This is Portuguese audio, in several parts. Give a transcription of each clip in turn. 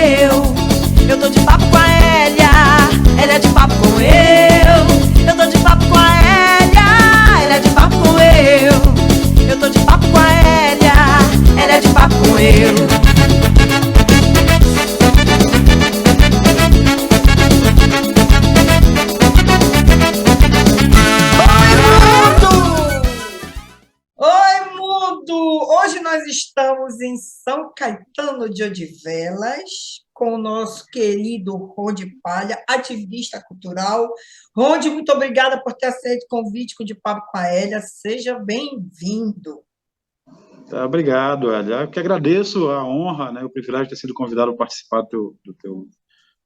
eu tô de papo com a Hélia, ela é de papo com eu tô de papo com a Hélia, ela é de papo com eu tô de papo com a Hélia, ela é de papo com eu. Hoje nós estamos em São Caetano de Odivelas, com o nosso querido Rony Palha, ativista cultural. Rony, muito obrigada por ter aceito o convite de Papo com a Hélia. Seja bem-vindo. Obrigado, Hélia. Eu que agradeço a honra, né, o privilégio de ter sido convidado a participar do teu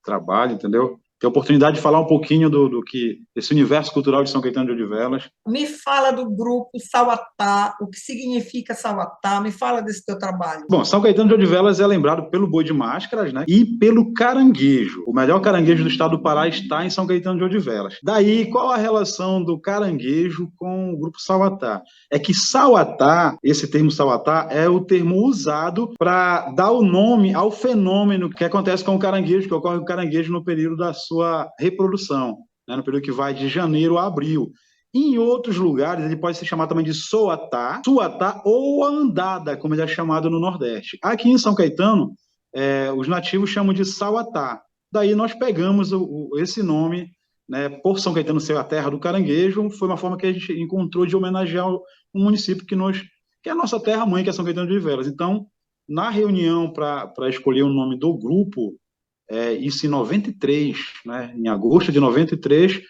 trabalho, entendeu? Ter a oportunidade de falar um pouquinho do que esse universo cultural de São Caetano de Odivelas. Me fala do grupo Sauatá, o que significa Sauatá, me fala desse teu trabalho. Bom, São Caetano de Odivelas é lembrado pelo Boi de Máscaras, né, e pelo caranguejo. O melhor caranguejo do estado do Pará está em São Caetano de Odivelas. Daí, qual a relação do caranguejo com o grupo Sauatá? É que Sauatá, esse termo Sauatá, é o termo usado para dar o nome ao fenômeno que acontece com o caranguejo, que ocorre com o caranguejo no período da sua reprodução, né, no período que vai de janeiro a abril. Em outros lugares, ele pode ser chamado também de soatá, suatá ou andada, como ele é chamado no Nordeste. Aqui em São Caetano, os nativos chamam de sauatá. Daí nós pegamos esse nome, né, por São Caetano ser a terra do caranguejo, foi uma forma que a gente encontrou de homenagear um município que é a nossa terra-mãe, que é São Caetano de Odivelas. Então, na reunião para escolher o nome do grupo, isso em 93, né, em agosto de 93,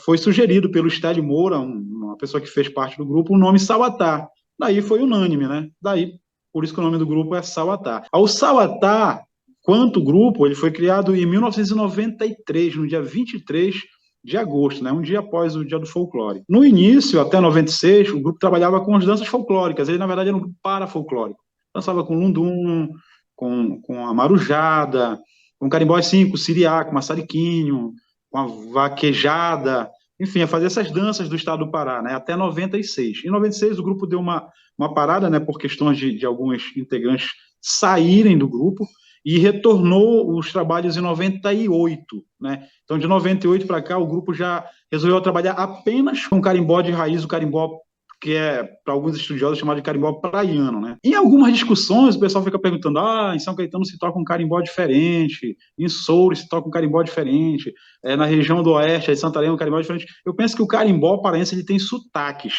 foi sugerido pelo Estélio Moura, uma pessoa que fez parte do grupo, o nome Sauatá. Daí foi unânime, né? Daí, por isso que o nome do grupo é Sauatá. O Sauatá, quanto grupo, ele foi criado em 1993, no dia 23 de agosto, né? Um dia após o Dia do Folclore. No início, até 96, o grupo trabalhava com as danças folclóricas. Ele, na verdade, era um grupo parafolclórico. Dançava com lundum, com a marujada, com carimbó, assim, com siriá, com maçariquinho, com a vaquejada, enfim, a fazer essas danças do estado do Pará, né, até 96. Em 96, o grupo deu uma parada, né, por questões de alguns integrantes saírem do grupo, e retornou os trabalhos em 98, né? Então, de 98 para cá, o grupo já resolveu trabalhar apenas com carimbó de raiz, o carimbó que é, para alguns estudiosos, chamado de carimbó praiano, né? Em algumas discussões, o pessoal fica perguntando, em São Caetano se toca um carimbó diferente, em Soures se toca um carimbó diferente, na região do Oeste, de Santarém, um carimbó diferente. Eu penso que o carimbó paraense ele tem sotaques,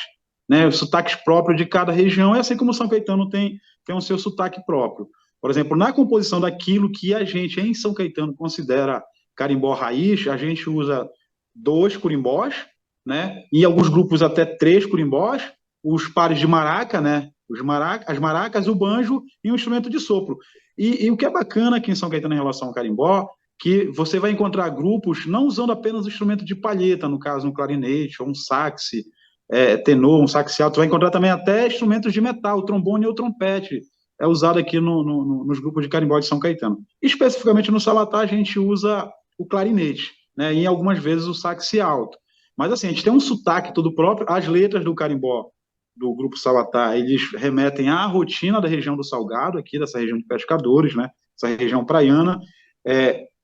né? Os sotaques próprios de cada região, é assim como o São Caetano tem o seu sotaque próprio. Por exemplo, na composição daquilo que a gente, em São Caetano, considera carimbó raiz, a gente usa 2 curimbós, né? Em alguns grupos até 3 curimbós, os pares de maraca, né? As maracas, o banjo e um instrumento de sopro. E o que é bacana aqui em São Caetano em relação ao carimbó, que você vai encontrar grupos não usando apenas o instrumento de palheta, no caso um clarinete ou um sax tenor, um sax alto, você vai encontrar também até instrumentos de metal, o trombone ou o trompete, é usado aqui nos grupos de carimbó de São Caetano. Especificamente no Sauatá, a gente usa o clarinete, né? E algumas vezes o sax alto. Mas assim, a gente tem um sotaque todo próprio. As letras do carimbó do grupo Sauatá, eles remetem à rotina da região do Salgado, aqui dessa região de pescadores, né? Essa região praiana.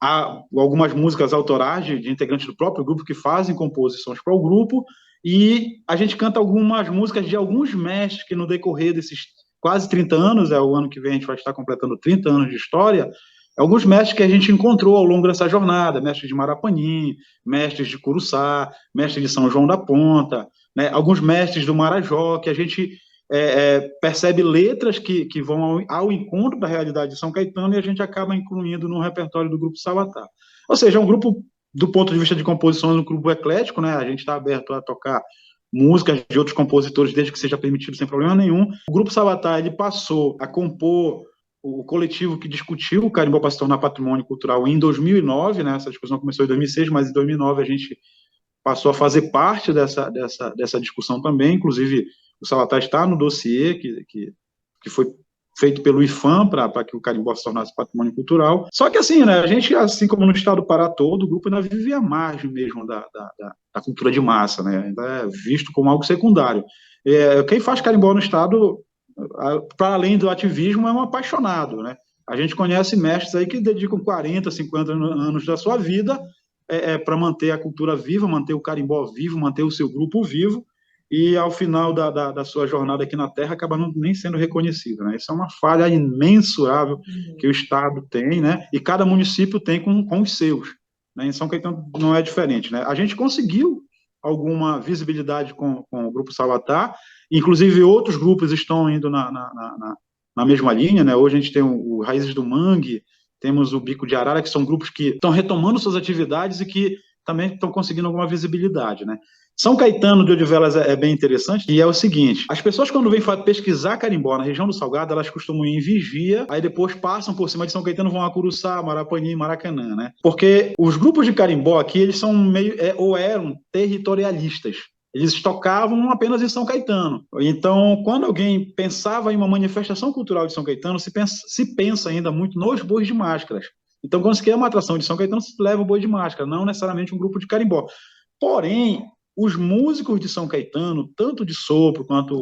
Há algumas músicas autorais de integrantes do próprio grupo que fazem composições para o grupo, e a gente canta algumas músicas de alguns mestres que no decorrer desses quase 30 anos, o ano que vem a gente vai estar completando 30 anos de história, alguns mestres que a gente encontrou ao longo dessa jornada, mestres de Marapanim, mestres de Curuçá, mestres de São João da Ponta, né, alguns mestres do Marajó, que a gente percebe letras que vão ao encontro da realidade de São Caetano, e a gente acaba incluindo no repertório do grupo Sauatá. Ou seja, é um grupo, do ponto de vista de composições, um grupo eclético, né, a gente está aberto a tocar músicas de outros compositores, desde que seja permitido, sem problema nenhum. O grupo Sauatá, ele passou a compor o coletivo que discutiu o carimbó para se tornar patrimônio cultural em 2009, né? Essa discussão começou em 2006, mas em 2009 a gente passou a fazer parte dessa discussão também. Inclusive, o Sauatá está no dossiê que foi feito pelo IFAM para que o carimbó se tornasse patrimônio cultural. Só que assim, né, a gente, assim como no estado do Pará todo, o grupo ainda vive à margem mesmo da cultura de massa, né? Ainda é visto como algo secundário. Quem faz carimbó no estado, para além do ativismo, é um apaixonado, né? A gente conhece mestres aí que dedicam 40, 50 anos da sua vida para manter a cultura viva, manter o carimbó vivo, manter o seu grupo vivo, e ao final da sua jornada aqui na Terra acaba nem sendo reconhecido, né? Isso é uma falha imensurável que o Estado tem, né? E cada município tem com os seus, né? Em São Caetano não é diferente, né? A gente conseguiu alguma visibilidade com o Grupo Sabatá, inclusive outros grupos estão indo na mesma linha, né? Hoje a gente tem o Raízes do Mangue, temos o Bico de Arara, que são grupos que estão retomando suas atividades e que também estão conseguindo alguma visibilidade, né? São Caetano de Odivelas é bem interessante, e é o seguinte, as pessoas quando vêm pesquisar carimbó na região do Salgado, elas costumam ir em Vigia, aí depois passam por cima de São Caetano, vão a Curuçá, Marapani, Maracanã, né? Porque os grupos de carimbó aqui, eles são ou eram territorialistas. Eles tocavam apenas em São Caetano. Então, quando alguém pensava em uma manifestação cultural de São Caetano, se pensa ainda muito nos bois de máscaras. Então, quando se quer uma atração de São Caetano, se leva o boi de máscara, não necessariamente um grupo de carimbó. Porém, os músicos de São Caetano, tanto de sopro quanto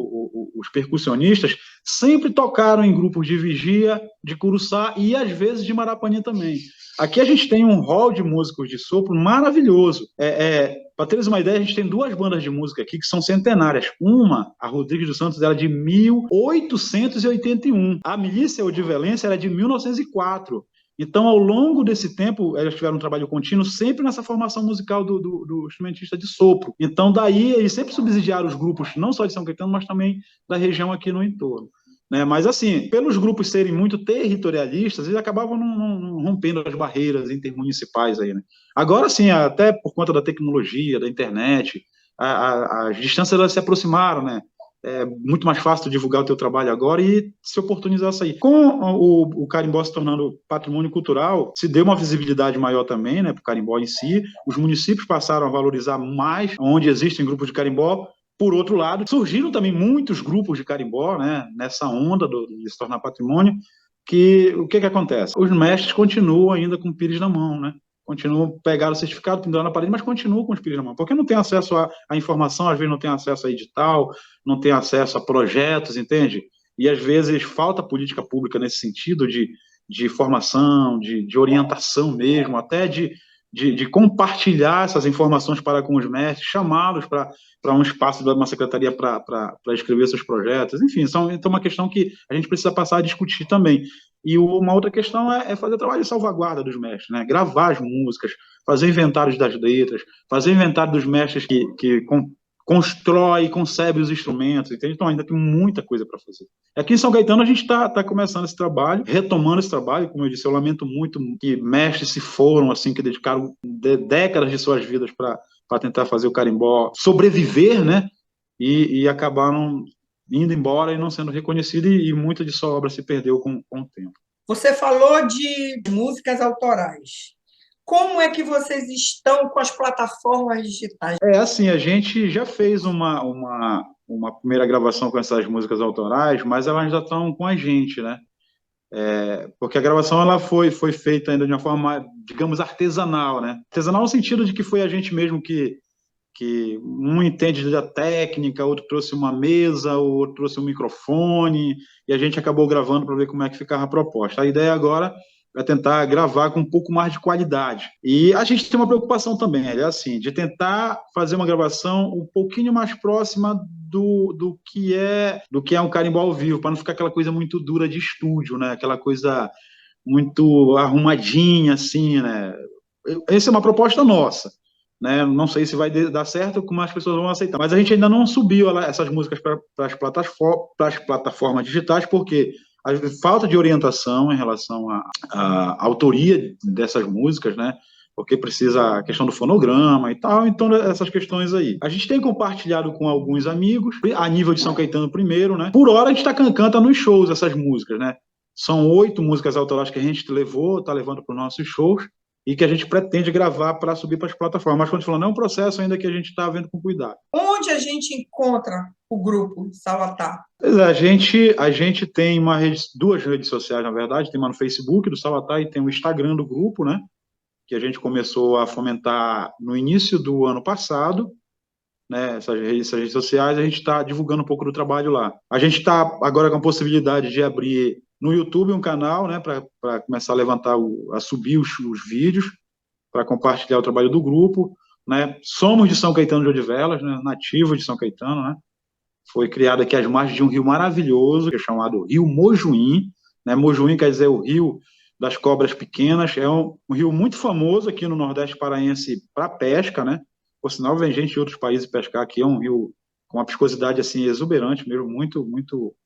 os percussionistas, sempre tocaram em grupos de Vigia, de Curuçá e, às vezes, de Marapani também. Aqui a gente tem um hall de músicos de sopro maravilhoso. Para teres uma ideia, a gente tem duas bandas de música aqui que são centenárias. Uma, a Rodrigues dos Santos, era de 1881. A Milícia Odivelense era de 1904. Então, ao longo desse tempo, eles tiveram um trabalho contínuo sempre nessa formação musical do instrumentista de sopro. Então, daí, eles sempre subsidiaram os grupos, não só de São Caetano, mas também da região aqui no entorno. Né? Mas, assim, pelos grupos serem muito territorialistas, eles acabavam não rompendo as barreiras intermunicipais aí, né? Agora, sim, até por conta da tecnologia, da internet, as distâncias elas se aproximaram, né? É muito mais fácil divulgar o teu trabalho agora e se oportunizar isso aí. Com o carimbó se tornando patrimônio cultural, se deu uma visibilidade maior também, né, para o carimbó em si. Os municípios passaram a valorizar mais onde existem grupos de carimbó. Por outro lado, surgiram também muitos grupos de carimbó, né, nessa onda de se tornar patrimônio, que o que acontece? Os mestres continuam ainda com o pires na mão, né? Continuam pegar o certificado, pendurar na parede, mas continuam com os pires na mão, porque não tem acesso à informação, às vezes não tem acesso a edital, não tem acesso a projetos, entende? E às vezes falta política pública nesse sentido de formação, de orientação mesmo, até de compartilhar essas informações para com os mestres, chamá-los para um espaço de uma secretaria para escrever seus projetos, enfim, então é uma questão que a gente precisa passar a discutir também. E uma outra questão é fazer o trabalho de salvaguarda dos mestres, né? Gravar as músicas, fazer inventários das letras, fazer inventário dos mestres que constrói e concebe os instrumentos, entende? Então ainda tem muita coisa para fazer. Aqui em São Caetano a gente está começando esse trabalho, retomando esse trabalho, como eu disse, eu lamento muito que mestres se foram, assim, que dedicaram décadas de suas vidas para tentar fazer o carimbó sobreviver, né? E acabaram indo embora e não sendo reconhecido, e muita de sua obra se perdeu com o tempo. Você falou de músicas autorais. Como é que vocês estão com as plataformas digitais? Assim, a gente já fez uma primeira gravação com essas músicas autorais, mas elas já estão com a gente, né? Porque a gravação ela foi feita ainda de uma forma, digamos, artesanal, né? Artesanal no sentido de que foi a gente mesmo que um entende da técnica, outro trouxe uma mesa, outro trouxe um microfone, e a gente acabou gravando para ver como é que ficava a proposta. A ideia agora é tentar gravar com um pouco mais de qualidade. E a gente tem uma preocupação também, é assim, de tentar fazer uma gravação um pouquinho mais próxima do que é um carimbó ao vivo, para não ficar aquela coisa muito dura de estúdio, né? Aquela coisa muito arrumadinha, assim, né? Essa é uma proposta nossa. Né? Não sei se vai dar certo, como as pessoas vão aceitar. Mas a gente ainda não subiu essas músicas para as plataformas digitais, porque a falta de orientação em relação à autoria dessas músicas, né? Porque precisa a questão do fonograma e tal, então essas questões aí. A gente tem compartilhado com alguns amigos, a nível de São Caetano primeiro, né? Por hora a gente canta nos shows essas músicas, né? São 8 músicas autorais que a gente está levando para os nossos shows, e que a gente pretende gravar para subir para as plataformas. Mas, quando a gente falando, é um processo ainda que a gente está vendo com cuidado. Onde a gente encontra o grupo Sabatá? A gente tem duas redes sociais, na verdade. Tem uma no Facebook do Sabatá e tem o Instagram do grupo, né? Que a gente começou a fomentar no início do ano passado. Né, essas redes sociais, a gente está divulgando um pouco do trabalho lá. A gente está agora com a possibilidade de abrir no YouTube um canal, né, para começar a levantar, a subir os vídeos, para compartilhar o trabalho do grupo, né? Somos de São Caetano de Odivelas, né, nativos de São Caetano, né? Foi criado aqui às margens de um rio maravilhoso, que é chamado Rio Mojuim, né? Mojuim quer dizer o rio das cobras pequenas, é um rio muito famoso aqui no Nordeste paraense para pesca, né? Por sinal, vem gente de outros países pescar aqui, é um rio com uma viscosidade assim exuberante mesmo,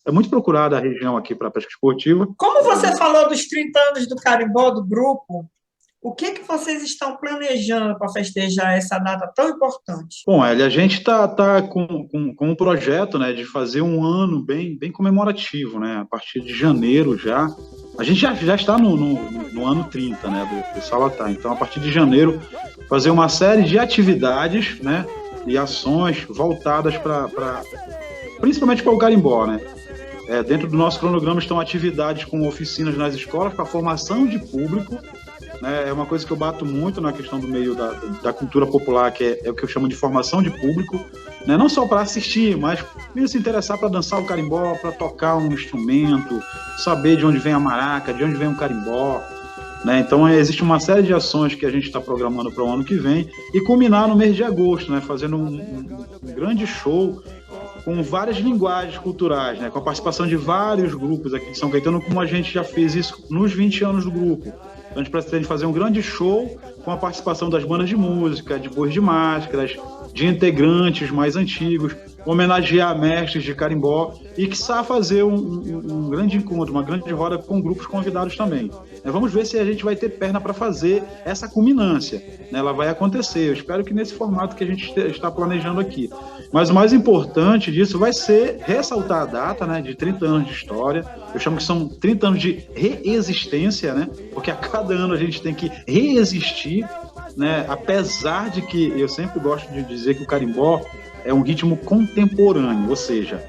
é muito procurada a região aqui para pesca esportiva. Como você falou dos 30 anos do carimbó do grupo, o que vocês estão planejando para festejar essa data tão importante? Bom, Elia, a gente tá com um projeto, né, de fazer um ano bem comemorativo, né, a partir de janeiro já. A gente já está no ano 30, né, do Salatá. Então, a partir de janeiro, fazer uma série de atividades, né, e ações voltadas principalmente para o carimbó, né. Dentro do nosso cronograma estão atividades com oficinas nas escolas para formação de público, né. É uma coisa que eu bato muito na questão do meio da cultura popular, que é o que eu chamo de formação de público, né, não só para assistir, mas mesmo se interessar para dançar o carimbó, para tocar um instrumento, saber de onde vem a maraca, de onde vem o carimbó, né. Então, existe uma série de ações que a gente está programando para o ano que vem e culminar no mês de agosto, né, fazendo um grande show com várias linguagens culturais, né, com a participação de vários grupos aqui de São Caetano, como a gente já fez isso nos 20 anos do grupo. Então, a gente pretende fazer um grande show com a participação das bandas de música, de bois de máscaras, de integrantes mais antigos, homenagear mestres de carimbó e, quiçá, fazer um grande encontro, uma grande roda com grupos convidados também. Vamos ver se a gente vai ter perna para fazer essa culminância. Ela vai acontecer. Eu espero que nesse formato que a gente está planejando aqui. Mas o mais importante disso vai ser ressaltar a data, né, de 30 anos de história. Eu chamo que são 30 anos de reexistência, né, porque a cada ano a gente tem que reexistir, né, apesar de que eu sempre gosto de dizer que o carimbó é um ritmo contemporâneo, ou seja,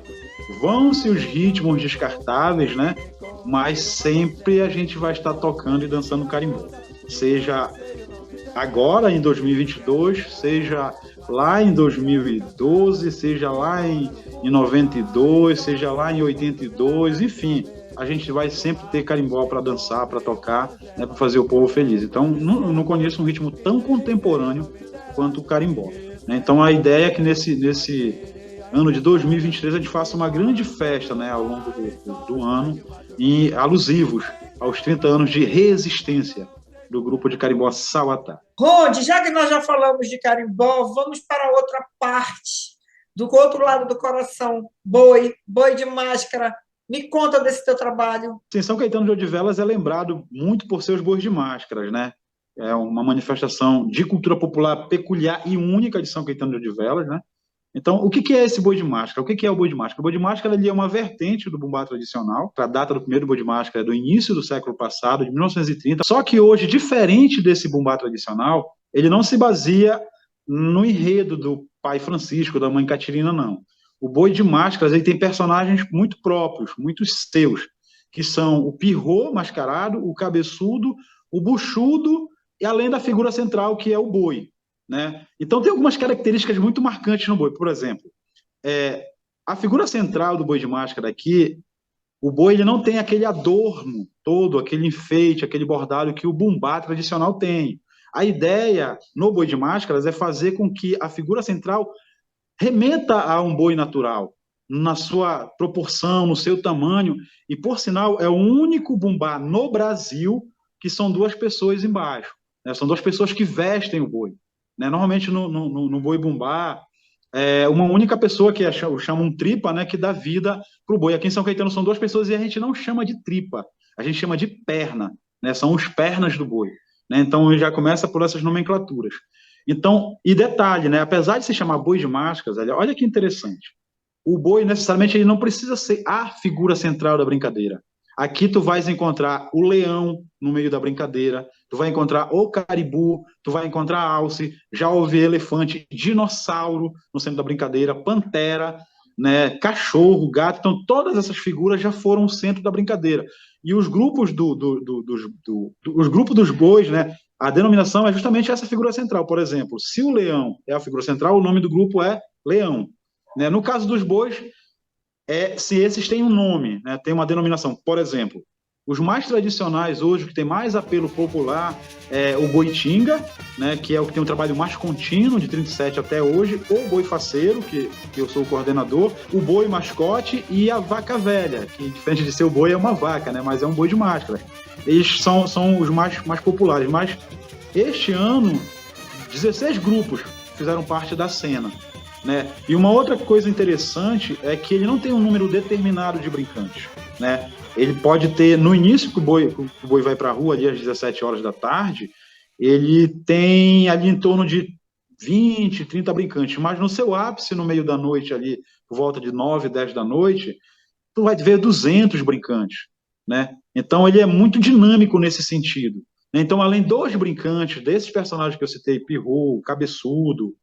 vão-se os ritmos descartáveis, né, mas sempre a gente vai estar tocando e dançando carimbó. Seja agora, em 2022, seja lá em 2012, seja lá em 92, seja lá em 82, enfim, a gente vai sempre ter carimbó para dançar, para tocar, né, para fazer o povo feliz. Então, não conheço um ritmo tão contemporâneo quanto o carimbó, né? Então, a ideia é que nesse ano de 2023 a gente faça uma grande festa, né, ao longo do ano, e alusivos aos 30 anos de resistência do grupo de carimbó Sabatá. Rode, já que nós já falamos de carimbó, vamos para outra parte, do outro lado do coração, boi de máscara. Me conta desse teu trabalho. Sim, São Caetano de Odivelas é lembrado muito por seus bois de máscaras, né? É uma manifestação de cultura popular peculiar e única de São Caetano de Odivelas, né? Então, o que é esse boi de máscara? O que é o boi de máscara? O boi de máscara ele é uma vertente do bumbá tradicional. A data do primeiro boi de máscara é do início do século passado, de 1930. Só que hoje, diferente desse bumbá tradicional, ele não se baseia no enredo do pai Francisco, da mãe Catirina, não. O boi de máscaras ele tem personagens muito próprios, muito seus, que são o pirrô mascarado, o cabeçudo, o buchudo e além da figura central, que é o boi, né? Então, tem algumas características muito marcantes no boi. Por exemplo, a figura central do boi de máscara aqui, o boi ele não tem aquele adorno todo, aquele enfeite, aquele bordado que o bumbá tradicional tem. A ideia no boi de máscaras é fazer com que a figura central remeta a um boi natural, na sua proporção, no seu tamanho, e, por sinal, é o único bumbá no Brasil que são duas pessoas embaixo, né? São duas pessoas que vestem o boi, né? Normalmente, no boi bumbá, é uma única pessoa que chama um tripa, né, que dá vida para o boi. Aqui em São Caetano são duas pessoas e a gente não chama de tripa, a gente chama de perna, né? São os pernas do boi, né? Então, já começa por essas nomenclaturas. Então, e detalhe, né? Apesar de se chamar boi de máscaras, olha que interessante. O boi, necessariamente, ele não precisa ser a figura central da brincadeira. Aqui tu vais encontrar o leão no meio da brincadeira, tu vai encontrar o caribu, tu vai encontrar a alce, já houve elefante, dinossauro no centro da brincadeira, pantera, né? Cachorro, gato. Então, todas essas figuras já foram o centro da brincadeira. E os grupos os grupos dos bois, né? A denominação é justamente essa figura central. Por exemplo, se o leão é a figura central, o nome do grupo é leão, né? No caso dos bois, se esses têm um nome, né, tem uma denominação. Por exemplo, Os mais tradicionais hoje, que tem mais apelo popular, é o Boitinga, né, que é o que tem um trabalho mais contínuo, de 37 até hoje, o Boi Faceiro, que eu sou o coordenador, o Boi Mascote e a Vaca Velha, que diferente de ser o boi é uma vaca, né, mas é um boi de máscara. Eles são os mais populares, mas este ano 16 grupos fizeram parte da cena, né? E uma outra coisa interessante é que ele não tem um número determinado de brincantes, né? Ele pode ter, no início que o boi vai para a rua, ali às 17 horas da tarde, ele tem ali em torno de 20, 30 brincantes, mas no seu ápice, no meio da noite ali, por volta de 9, 10 da noite, tu vai ver 200 brincantes, né? Então ele é muito dinâmico nesse sentido. Então, além dos brincantes, desses personagens que eu citei, Pirru, Cabeçudo,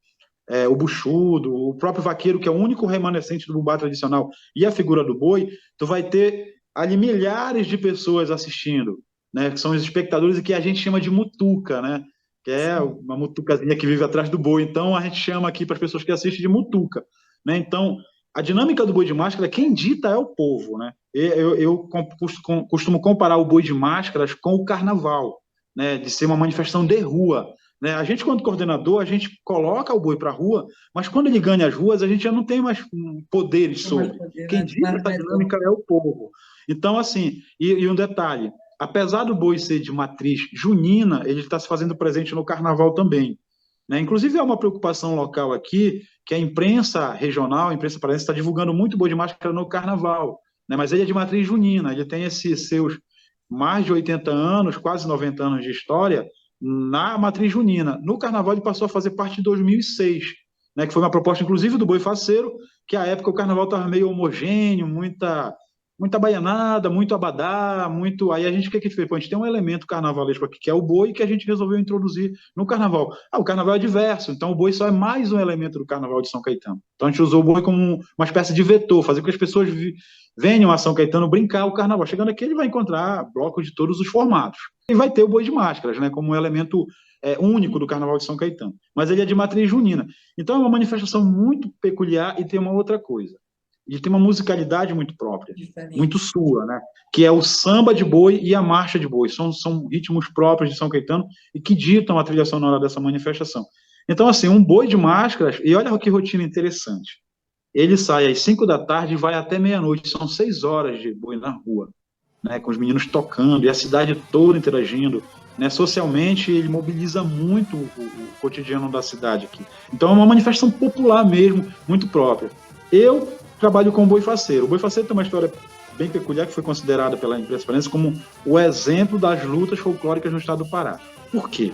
o Buchudo, o próprio Vaqueiro, que é o único remanescente do bumbá tradicional, e a figura do boi, tu vai ter ali milhares de pessoas assistindo, né, que são os espectadores e que a gente chama de mutuca, né, que é uma mutucazinha que vive atrás do boi. Então, a gente chama aqui para as pessoas que assistem de mutuca, né? Então, a dinâmica do boi de máscara, quem dita é o povo, né? Eu costumo comparar o boi de máscaras com o carnaval, né, de ser uma manifestação de rua, né? A gente, quando coordenador, a gente coloca o boi para a rua, mas quando ele ganha as ruas, a gente já não tem mais poderes sobre. Quem dita essa dinâmica é o povo. Então, assim, e um detalhe, apesar do boi ser de matriz junina, ele está se fazendo presente no carnaval também, né? Inclusive, é uma preocupação local aqui, que a imprensa regional, a imprensa paraense, está divulgando muito boi de máscara no carnaval, né? Mas ele é de matriz junina, ele tem esses seus mais de 80 anos, quase 90 anos de história, na matriz junina. No carnaval ele passou a fazer parte de 2006, né, que foi uma proposta, inclusive, do Boi Faceiro, que à época o carnaval estava meio homogêneo, muita baianada, muito abadá, muito... Aí a gente, o que a gente fez? Pô, a gente tem um elemento carnavalesco aqui, que é o boi, que a gente resolveu introduzir no carnaval. O carnaval é diverso, então o boi só é mais um elemento do carnaval de São Caetano. Então a gente usou o boi como uma espécie de vetor, fazer com que as pessoas venham a São Caetano brincar o carnaval. Chegando aqui, ele vai encontrar blocos de todos os formatos. E vai ter o boi de máscaras, né, como um elemento único do carnaval de São Caetano. Mas ele é de matriz junina. Então é uma manifestação muito peculiar e tem uma outra coisa. Ele tem uma musicalidade muito própria, diferente, muito sua, né? Que é o samba de boi e a marcha de boi. São ritmos próprios de São Caetano e que ditam a trilha sonora dessa manifestação. Então, assim, um boi de máscaras, e olha que rotina interessante. Ele sai às 5 da tarde e vai até meia-noite. São 6 horas de boi na rua, né? Com os meninos tocando e a cidade toda interagindo, né? Socialmente, ele mobiliza muito o cotidiano da cidade aqui. Então, é uma manifestação popular mesmo, muito própria. Eu trabalho com o Boi Faceiro. O Boi Faceiro tem uma história bem peculiar que foi considerada pela imprensa paraense como o exemplo das lutas folclóricas no estado do Pará. Por quê?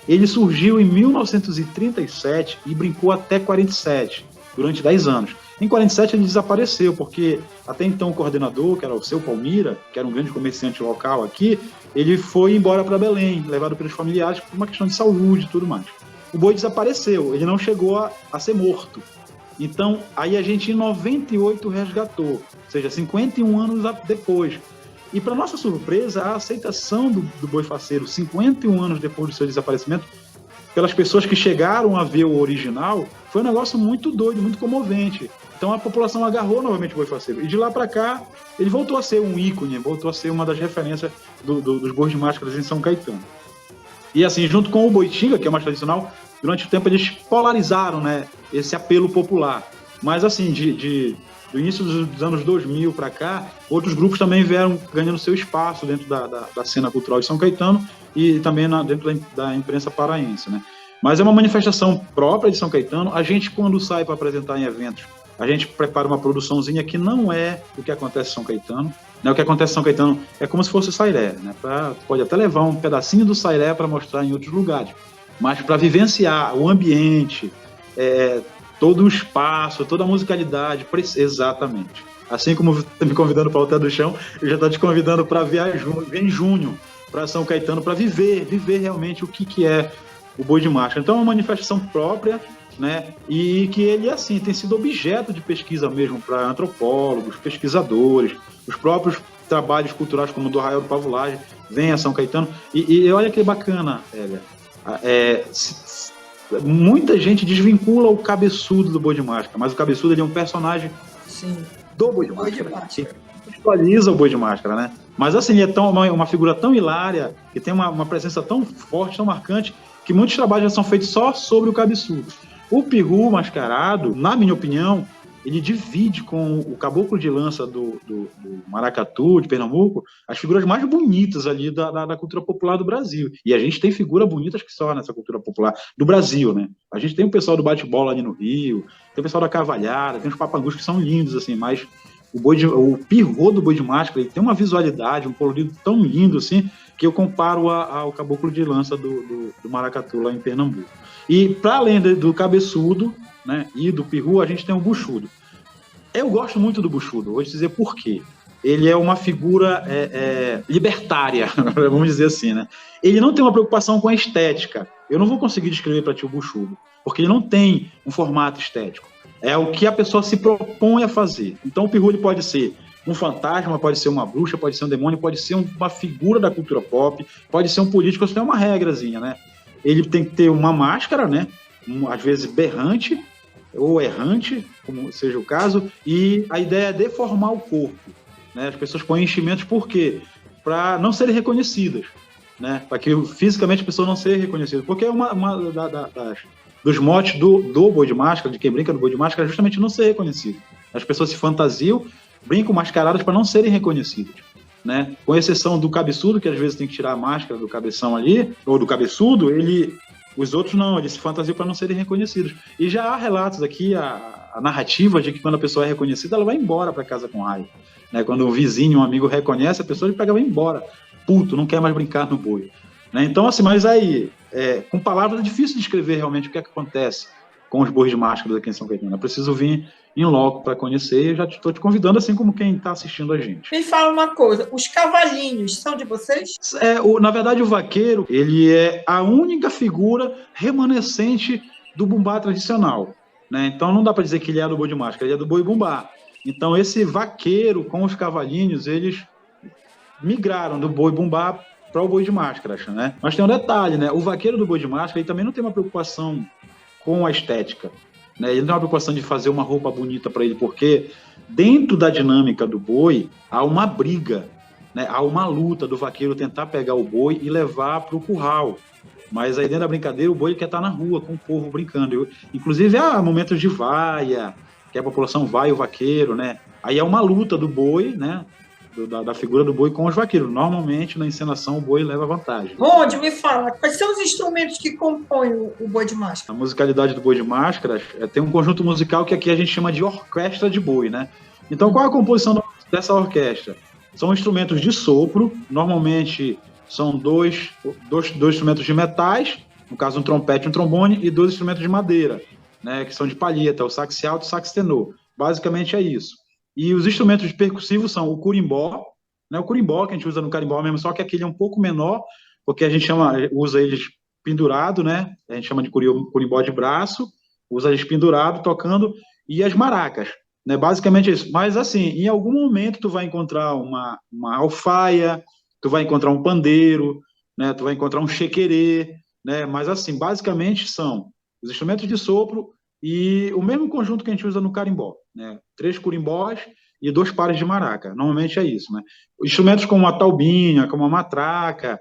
Ele surgiu em 1937 e brincou até 47, durante 10 anos. Em 47 ele desapareceu, porque até então o coordenador, que era o seu Palmira, que era um grande comerciante local aqui, ele foi embora para Belém, levado pelos familiares por uma questão de saúde e tudo mais. O boi desapareceu, ele não chegou a ser morto. Então, aí a gente em 98 resgatou, ou seja, 51 anos depois. E, para nossa surpresa, a aceitação do Boi Faceiro, 51 anos depois do seu desaparecimento, pelas pessoas que chegaram a ver o original, foi um negócio muito doido, muito comovente. Então, a população agarrou novamente o Boi Faceiro. E de lá para cá, ele voltou a ser um ícone, voltou a ser uma das referências dos bois de máscaras em São Caetano. E, assim, junto com o Boitinga, que é mais tradicional, durante o tempo eles polarizaram, né, esse apelo popular. Mas, assim, do início dos anos 2000 para cá, outros grupos também vieram ganhando seu espaço dentro da cena cultural de São Caetano e também dentro da imprensa paraense, né? Mas é uma manifestação própria de São Caetano. A gente, quando sai para apresentar em eventos, a gente prepara uma produçãozinha que não é o que acontece em São Caetano. Né? O que acontece em São Caetano é como se fosse o Sairé, né? Pode até levar um pedacinho do Sairé para mostrar em outros lugares. Mas para vivenciar o ambiente, todo o espaço, toda a musicalidade, exatamente. Assim como está me convidando para o Alter do Chão, eu já estou te convidando para vir em junho para São Caetano, para viver realmente o que é o boi de máscara. Então é uma manifestação própria, né? E que ele, assim, tem sido objeto de pesquisa mesmo para antropólogos, pesquisadores, os próprios trabalhos culturais como o do Arraial do Pavulagem vêm a São Caetano. E olha que bacana, Hélia. Muita gente desvincula o Cabeçudo do Boi de Máscara, mas o Cabeçudo ele é um personagem, sim, do Boi de Máscara. visualiza o Boi de Máscara, né? Mas assim, é uma figura tão hilária, que tem uma presença tão forte, tão marcante, que muitos trabalhos já são feitos só sobre o cabeçudo. O peru mascarado, na minha opinião, ele divide com o caboclo de lança do maracatu, de Pernambuco, as figuras mais bonitas ali da cultura popular do Brasil. E a gente tem figuras bonitas que só nessa cultura popular do Brasil, né? A gente tem o pessoal do bate-bola ali no Rio, tem o pessoal da cavalhada, tem os papangus que são lindos, assim, mas o pirrô do Boi de Máscara, ele tem uma visualidade, um colorido tão lindo, assim, que eu comparo ao caboclo de lança do maracatu lá em Pernambuco. E, para além do cabeçudo, né, e do peru, a gente tem o buchudo. Eu gosto muito do buchudo, vou te dizer por quê. Ele é uma figura libertária, vamos dizer assim, né? Ele não tem uma preocupação com a estética. Eu não vou conseguir descrever para ti o buchudo, porque ele não tem um formato estético. É o que a pessoa se propõe a fazer. Então o peru ele pode ser um fantasma, pode ser uma bruxa, pode ser um demônio, pode ser uma figura da cultura pop, pode ser um político, isso tem uma regrazinha, né? Ele tem que ter uma máscara, né? Às vezes berrante, ou errante, como seja o caso, e a ideia é deformar o corpo, né? As pessoas põem enchimentos por quê? Para não serem reconhecidas, né? Para que fisicamente a pessoa não seja reconhecida, porque é dos motes do Boi de Máscara, de quem brinca do Boi de Máscara, é justamente não ser reconhecido. As pessoas se fantasiam, brincam mascaradas para não serem reconhecidas, né? Com exceção do cabeçudo, que às vezes tem que tirar a máscara do cabeção ali, ou do cabeçudo, os outros não, eles se fantasiam para não serem reconhecidos. E já há relatos aqui, a narrativa de que quando a pessoa é reconhecida, ela vai embora para casa com raiva, né? Quando um vizinho, um amigo reconhece, a pessoa ele pega e vai embora. Puto, não quer mais brincar no boi. Né? Então, assim, mas aí, com palavras é difícil de descrever realmente o que é que acontece com os bois de máscara aqui em São Caetano. Eu preciso vir em loco para conhecer, e já estou te convidando, assim como quem está assistindo a gente. Me fala uma coisa, os cavalinhos são de vocês? Na verdade, o vaqueiro, ele é a única figura remanescente do bumbá tradicional, né? Então não dá para dizer que ele é do boi de máscara, ele é do boi bumbá. Então esse vaqueiro com os cavalinhos, eles migraram do boi bumbá para o boi de máscara, né? Mas tem um detalhe, né? O vaqueiro do boi de máscara, ele também não tem uma preocupação com a estética, né? Ele não tem uma preocupação de fazer uma roupa bonita para ele, porque dentro da dinâmica do boi há uma briga, né? Há uma luta do vaqueiro tentar pegar o boi e levar para o curral. Mas aí dentro da brincadeira o boi quer estar na rua com o povo brincando. Inclusive há momentos de vaia, que a população vai o vaqueiro, né? Aí é uma luta do boi, né? Da figura do boi com os vaqueiros. Normalmente, na encenação, o boi leva vantagem. Ronde, me fala, quais são os instrumentos que compõem o boi de máscara? A musicalidade do boi de máscaras tem um conjunto musical que aqui a gente chama de orquestra de boi, né? Então, qual é a composição dessa orquestra? São instrumentos de sopro, normalmente são dois instrumentos de metais, no caso um trompete e um trombone, e 2 instrumentos de madeira, né, que são de palheta, o sax alto e o sax tenor. Basicamente é isso. E os instrumentos percussivos são o curimbó, né, o curimbó que a gente usa no carimbó mesmo, só que aquele é um pouco menor, porque a gente usa eles pendurado, né? A gente chama de curimbó de braço, usa eles pendurado, tocando, e as maracas, né? Basicamente é isso. Mas assim, em algum momento tu vai encontrar uma alfaia, tu vai encontrar um pandeiro, né? Tu vai encontrar um chequerê, né? Mas assim, basicamente são os instrumentos de sopro e o mesmo conjunto que a gente usa no carimbó, né? 3 curimbós e 2 pares de maraca. Normalmente é isso, né? Instrumentos como a taubinha, como a matraca,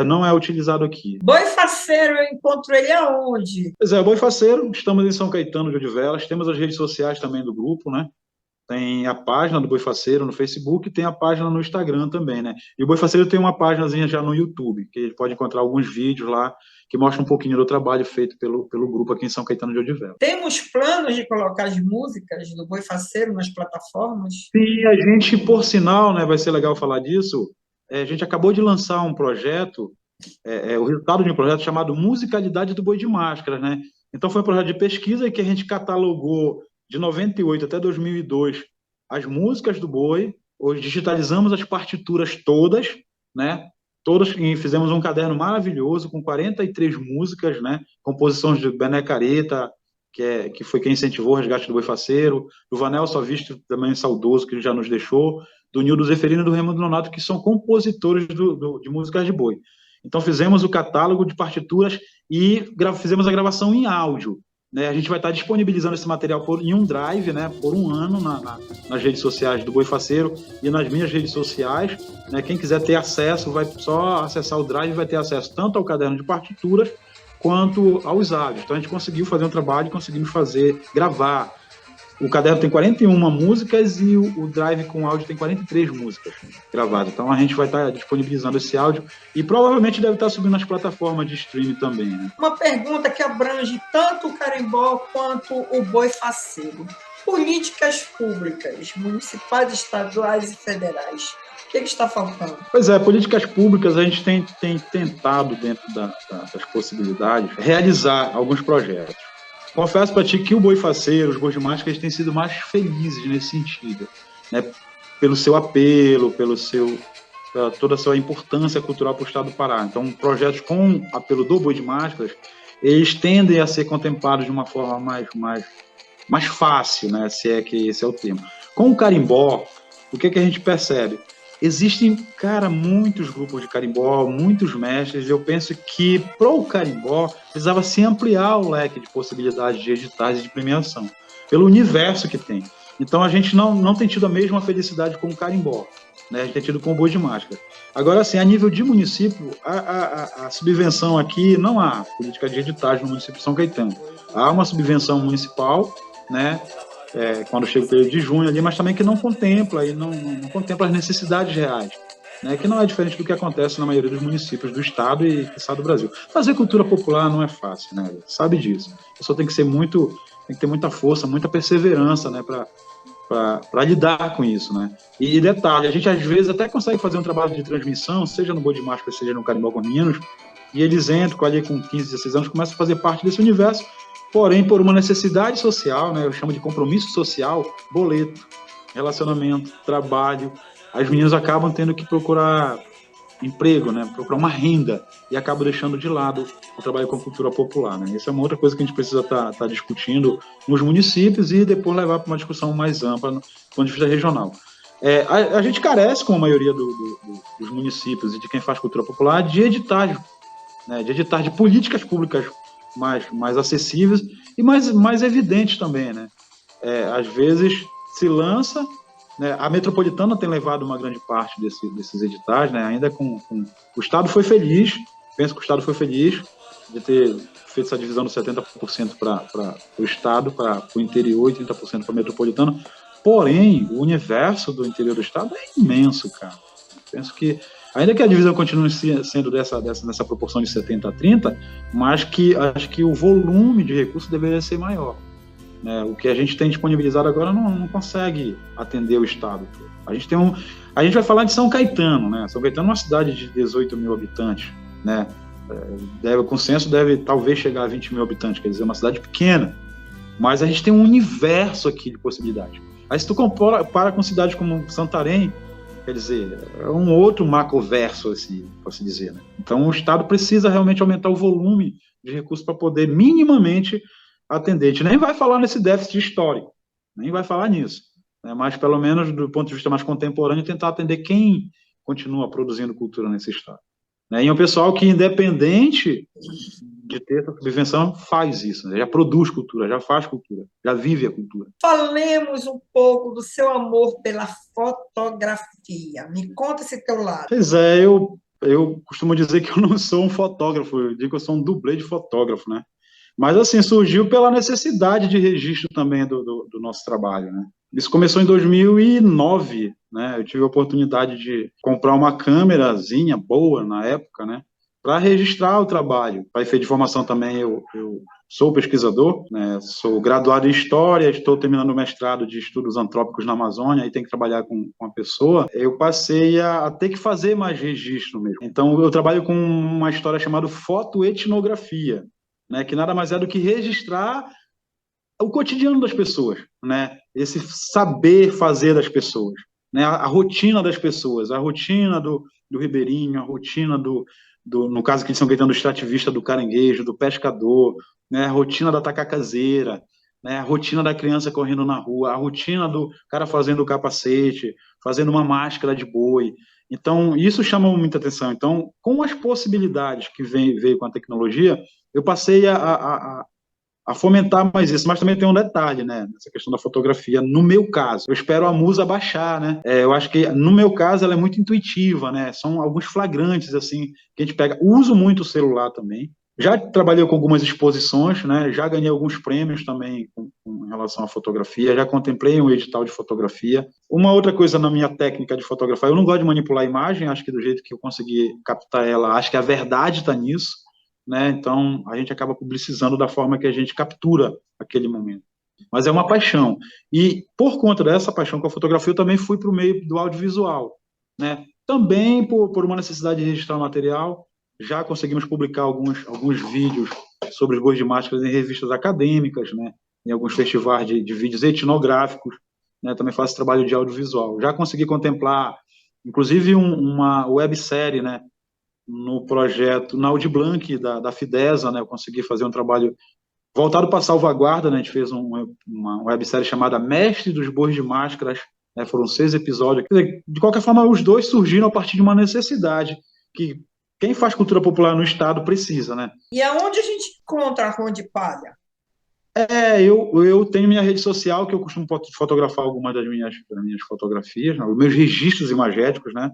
não é utilizado aqui. Boi faceiro, eu encontro ele aonde? Pois é, boi faceiro, estamos em São Caetano de Odivelas, temos as redes sociais também do grupo, né? Tem a página do Boi Faceiro no Facebook e tem a página no Instagram também, né? E o Boi Faceiro tem uma páginazinha já no YouTube, que ele pode encontrar alguns vídeos lá que mostram um pouquinho do trabalho feito pelo grupo aqui em São Caetano de Odivelas. Temos planos de colocar as músicas do Boi Faceiro nas plataformas? Sim, a gente, por sinal, né, vai ser legal falar disso, a gente acabou de lançar um projeto, o resultado de um projeto chamado Musicalidade do Boi de Máscara, né? Então foi um projeto de pesquisa que a gente catalogou de 98 até 2002 as músicas do boi, hoje digitalizamos as partituras todas, né? Todas, e fizemos um caderno maravilhoso com 43 músicas, né? Composições de Bené Careta, que foi quem incentivou o resgate do Boi Faceiro, do Vanel Salviste, também saudoso, que já nos deixou, do Nildo Zeferino e do Raimundo Nonato, que são compositores de músicas de boi. Então fizemos o catálogo de partituras e fizemos a gravação em áudio. né? A gente vai estar disponibilizando esse material em um drive, né, por um ano nas redes sociais do Boi Faceiro e nas minhas redes sociais, né? Quem quiser ter acesso vai só acessar o drive, vai ter acesso tanto ao caderno de partituras quanto aos áudios. Então a gente conseguiu fazer um trabalho, conseguimos gravar. O caderno tem 41 músicas e o drive com áudio tem 43 músicas gravadas. Então a gente vai estar disponibilizando esse áudio e provavelmente deve estar subindo nas plataformas de streaming também, né? Uma pergunta que abrange tanto o carimbó quanto o boi faceiro. Políticas públicas, municipais, estaduais e federais. O que está faltando? Pois é, políticas públicas a gente tem tentado, dentro das possibilidades, realizar alguns projetos. Confesso para ti que o Boi Faceiro, os Bois de Máscara, eles têm sido mais felizes nesse sentido, né? Pelo seu apelo, toda a sua importância cultural para o estado do Pará. Então, projetos com apelo do Boi de Máscaras, eles tendem a ser contemplados de uma forma mais fácil, né? Se é que esse é o termo. Com o carimbó, o que a gente percebe? Existem, cara, muitos grupos de carimbó, muitos mestres. Eu penso que, para o carimbó, precisava se ampliar o leque de possibilidades de editais e de premiação, pelo universo que tem. Então, a gente não tem tido a mesma felicidade com o carimbó, né? A gente tem tido com o Boi de Máscara. Agora, assim, a nível de município, a subvenção aqui, não há política de editais no município de São Caetano. Há uma subvenção municipal, né? Quando chega o período de junho ali, mas também que não contempla contempla as necessidades reais, né? Que não é diferente do que acontece na maioria dos municípios do estado e do Brasil. Fazer cultura popular não é fácil, né? Sabe disso. A pessoa tem que ter muita força, muita perseverança, né? Para lidar com isso, né? E detalhe, a gente às vezes até consegue fazer um trabalho de transmissão, seja no Boi de Máscara, seja no Carimbó com Meninos, e eles entram ali com 15, 16 anos, começam a fazer parte desse universo. Porém, por uma necessidade social, né, eu chamo de compromisso social, boleto, relacionamento, trabalho, as meninas acabam tendo que procurar emprego, né, procurar uma renda, e acabam deixando de lado o trabalho com a cultura popular, né? Essa é uma outra coisa que a gente precisa estar discutindo nos municípios e depois levar para uma discussão mais ampla do ponto de vista regional. A gente carece, como a maioria dos municípios e de quem faz cultura popular, de editais, né, de políticas públicas mais acessíveis e mais evidentes também, né? Às vezes se lança, né? A Metropolitana tem levado uma grande parte desses editais, né? Ainda o Estado foi feliz, penso que o Estado foi feliz de ter feito essa divisão de 70% para o Estado, para o interior e 30% para a Metropolitana. Porém, o universo do interior do Estado é imenso, cara. Penso que ainda que a divisão continue sendo nessa proporção de 70 a 30, mas acho que o volume de recursos deveria ser maior, né? O que a gente tem disponibilizado agora não consegue atender o estado. A gente vai falar de São Caetano, né? São Caetano é uma cidade de 18 mil habitantes, né? O consenso deve talvez chegar a 20 mil habitantes, quer dizer, é uma cidade pequena, mas a gente tem um universo aqui de possibilidades. Aí se tu compara com cidades como Santarém, quer dizer, é um outro macroverso, assim, posso dizer, né? Então, o Estado precisa realmente aumentar o volume de recursos para poder minimamente atender. A gente nem vai falar nesse déficit histórico, nem vai falar nisso, né? Mas, pelo menos, do ponto de vista mais contemporâneo, tentar atender quem continua produzindo cultura nesse Estado, né? E é um pessoal que, independente de ter essa subvenção, faz isso, né? Já produz cultura, já faz cultura, já vive a cultura. Falemos um pouco do seu amor pela fotografia. Me conta esse teu lado. Pois é, eu costumo dizer que eu não sou um fotógrafo, eu digo que eu sou um dublê de fotógrafo, né? Mas, assim, surgiu pela necessidade de registro também do nosso trabalho, né? Isso começou em 2009, né? Eu tive a oportunidade de comprar uma câmerazinha boa na época, né? Para registrar o trabalho. Para efeito de formação também, eu sou pesquisador, né? Sou graduado em História, estou terminando o mestrado de Estudos Antrópicos na Amazônia, e tenho que trabalhar com a pessoa. Eu passei a ter que fazer mais registro mesmo. Então, eu trabalho com uma história chamada fotoetnografia, né? Que nada mais é do que registrar o cotidiano das pessoas, né? Esse saber fazer das pessoas, né? A rotina das pessoas, a rotina do ribeirinho, a rotina no caso aqui de São Caetano, do extrativista do caranguejo, do pescador, né? A rotina da tacacazeira, né? A rotina da criança correndo na rua, a rotina do cara fazendo o capacete, fazendo uma máscara de boi. Então, isso chama muita atenção. Então, com as possibilidades que veio com a tecnologia, eu passei a a fomentar mais isso, mas também tem um detalhe, né, nessa questão da fotografia, no meu caso, eu espero a musa baixar, né, eu acho que, no meu caso, ela é muito intuitiva, né, são alguns flagrantes, assim, que a gente pega, uso muito o celular também, já trabalhei com algumas exposições, né, já ganhei alguns prêmios também com relação à fotografia, já contemplei um edital de fotografia. Uma outra coisa na minha técnica de fotografar, eu não gosto de manipular a imagem, acho que do jeito que eu consegui captar ela, acho que a verdade está nisso, né, então a gente acaba publicizando da forma que a gente captura aquele momento. Mas é uma paixão. E por conta dessa paixão com a fotografia, eu também fui para o meio do audiovisual, né, também por uma necessidade de registrar material. Já conseguimos publicar alguns vídeos sobre os bois de máscaras em revistas acadêmicas, né, em alguns festivais de vídeos etnográficos, né, também faço trabalho de audiovisual. Já consegui contemplar, inclusive, uma websérie, né, no projeto Naudi Blanc, da Fidesa, né, eu consegui fazer um trabalho voltado para a salvaguarda, né, a gente fez uma websérie chamada Mestre dos Bois de Máscaras, né, foram 6 episódios. Quer dizer, de qualquer forma, os dois surgiram a partir de uma necessidade que quem faz cultura popular no estado precisa, né? E aonde a gente encontra a Ron de Palha? Eu tenho minha rede social, que eu costumo fotografar algumas das minhas fotografias, né? Os meus registros imagéticos, né?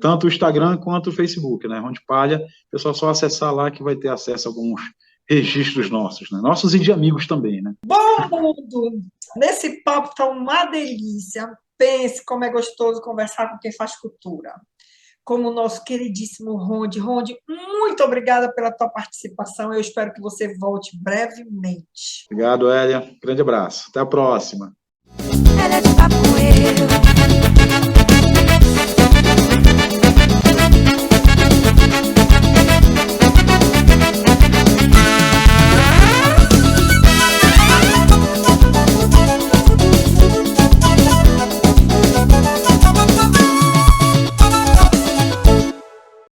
Tanto o Instagram quanto o Facebook, né? Ron de Palha, o pessoal só acessar lá que vai ter acesso a alguns registros nossos, né? Nossos e de amigos também, né? Bom, mundo, nesse papo está uma delícia. Pense como é gostoso conversar com quem faz cultura. Como o nosso queridíssimo Ronde. Ronde, muito obrigada pela tua participação. Eu espero que você volte brevemente. Obrigado, Hélia. Grande abraço. Até a próxima. Ela é de papo com eu.